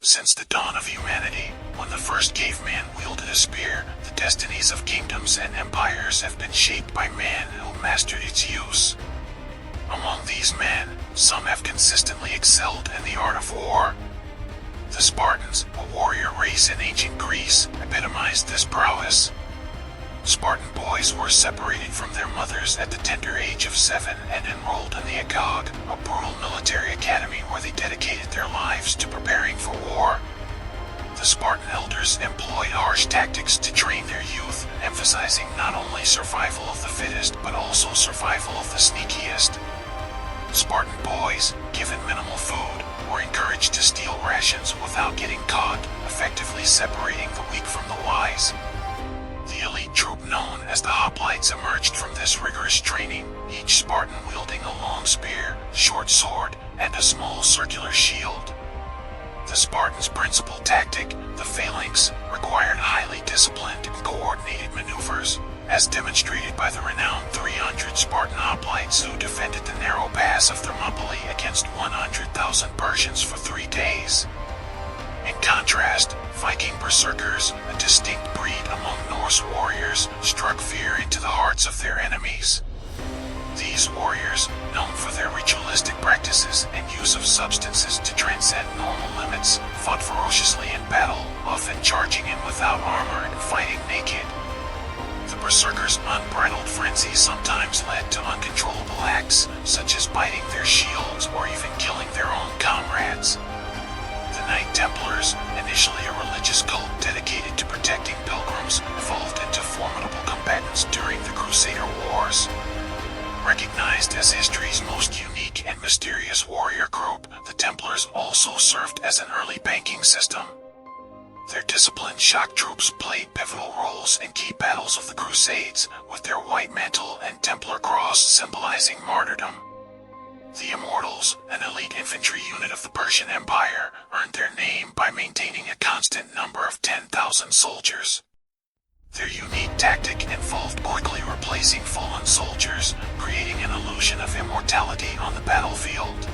Since the dawn of humanity, when the first caveman wielded a spear, the destinies of kingdoms and empires have been shaped by man who mastered its use. Among these men, some have consistently excelled in the art of war. The Spartans, a warrior race in ancient Greece, epitomized this prowess. Spartan boys were separated from their mothers at the tender age of 7 and enrolled in the Agog, a brutal military academy where they dedicated their lives to preparing for war. The Spartan elders employed harsh tactics to train their youth, emphasizing not only survival of the fittest but also survival of the sneakiest. Spartan boys, given minimal food, were encouraged to steal rations without getting caught, effectively separating the weak from the wise. The elite troop known as the hoplites emerged from this rigorous training, each Spartan wielding a long spear, short sword, and a small circular shield. The Spartans' principal tactic, the phalanx, required highly disciplined and coordinated maneuvers, as demonstrated by the renowned 300 Spartan hoplites who defended the narrow pass of Thermopylae against 100,000 Persians for 3 days. In contrast, Viking berserkers, a distinct breed among Norse warriors, struck fear into the hearts of their enemies. These warriors, known for their ritualistic practices and use of substances to transcend normal limits, fought ferociously in battle, often charging in without armor and fighting naked. The berserkers' unbridled frenzy sometimes led to uncontrollable acts, such as biting their shields or even killing their own comrades. The Knight Templars, initially a religious cult dedicated to protecting pilgrims, evolved into formidable combatants during the Crusader Wars. Recognized as history's most unique and mysterious warrior group, the Templars also served as an early banking system. Their disciplined shock troops played pivotal roles in key battles of the Crusades, with their white mantle and Templar cross symbolizing martyrdom. The Immortals, an elite infantry unit of the Persian Empire, earned their name by maintaining a constant number of 10,000 soldiers. Their unique tactic involved quickly replacing fallen soldiers, creating an illusion of immortality on the battlefield.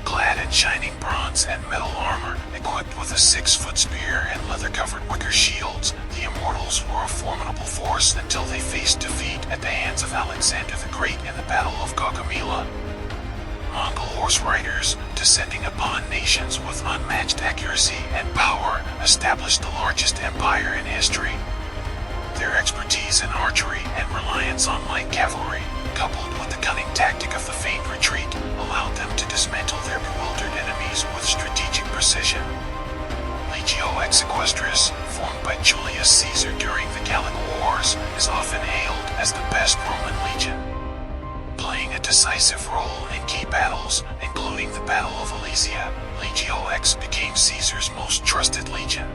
Clad in shining bronze and metal armor, equipped with a 6-foot spear and leather-covered wicker shields, the Immortals were a formidable force until they faced defeat at the hands of Alexander the Great in the Battle of Gaugamela. Mongol horse riders, descending upon nations with unmatched accuracy and power, established the largest empire in history. Their expertise in archery and reliance on light cavalry, coupled with the cunning tactic of the feigned retreat, allowed them to dismantle their bewildered enemies with strategic precision. Legio Exequestris, formed by Julius Caesar during the Gallic Wars, is often hailed as the best Roman legion. Playing a decisive role in key battles, including the Battle of Alesia, Legio X became Caesar's most trusted legion.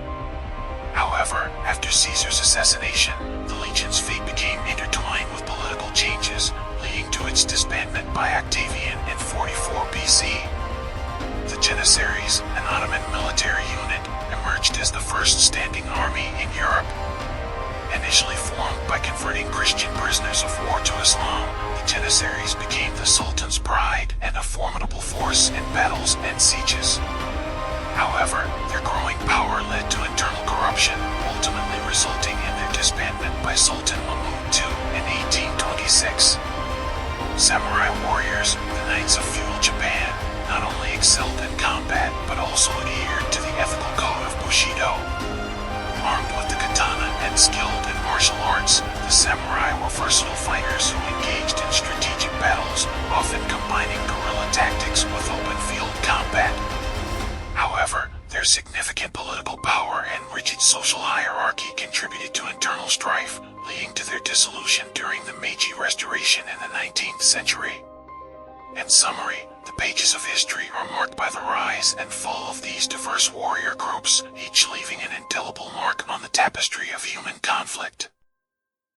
However, after Caesar's assassination, the legion's fate became intertwined with political changes, leading to its disbandment by Octavian in 44 BC. The Janissaries, an Ottoman military unit, emerged as the first standing army in Europe. Initially formed by converting Christian prisoners of war to Islam, the Janissaries became the Sultan's pride and a formidable force in battles and sieges. However, their growing power led to internal corruption, ultimately resulting in their disbandment by Sultan Mahmud II in 1826. Samurai warriors, the Knights of feudal Japan, not only excelled in combat but also adhered to the ethical code of Bushido. Armed with the katana and skilled in martial arts, the samurai were versatile fighters who engaged in strategic battles, often combining guerrilla tactics with open field combat. However, their significant political power and rigid social hierarchy contributed to internal strife, leading to their dissolution during the Meiji Restoration in the 19th century. In summary, the pages of history are marked by the rise and fall of these diverse warrior groups, each leaving an indelible mark on the tapestry of human conflict.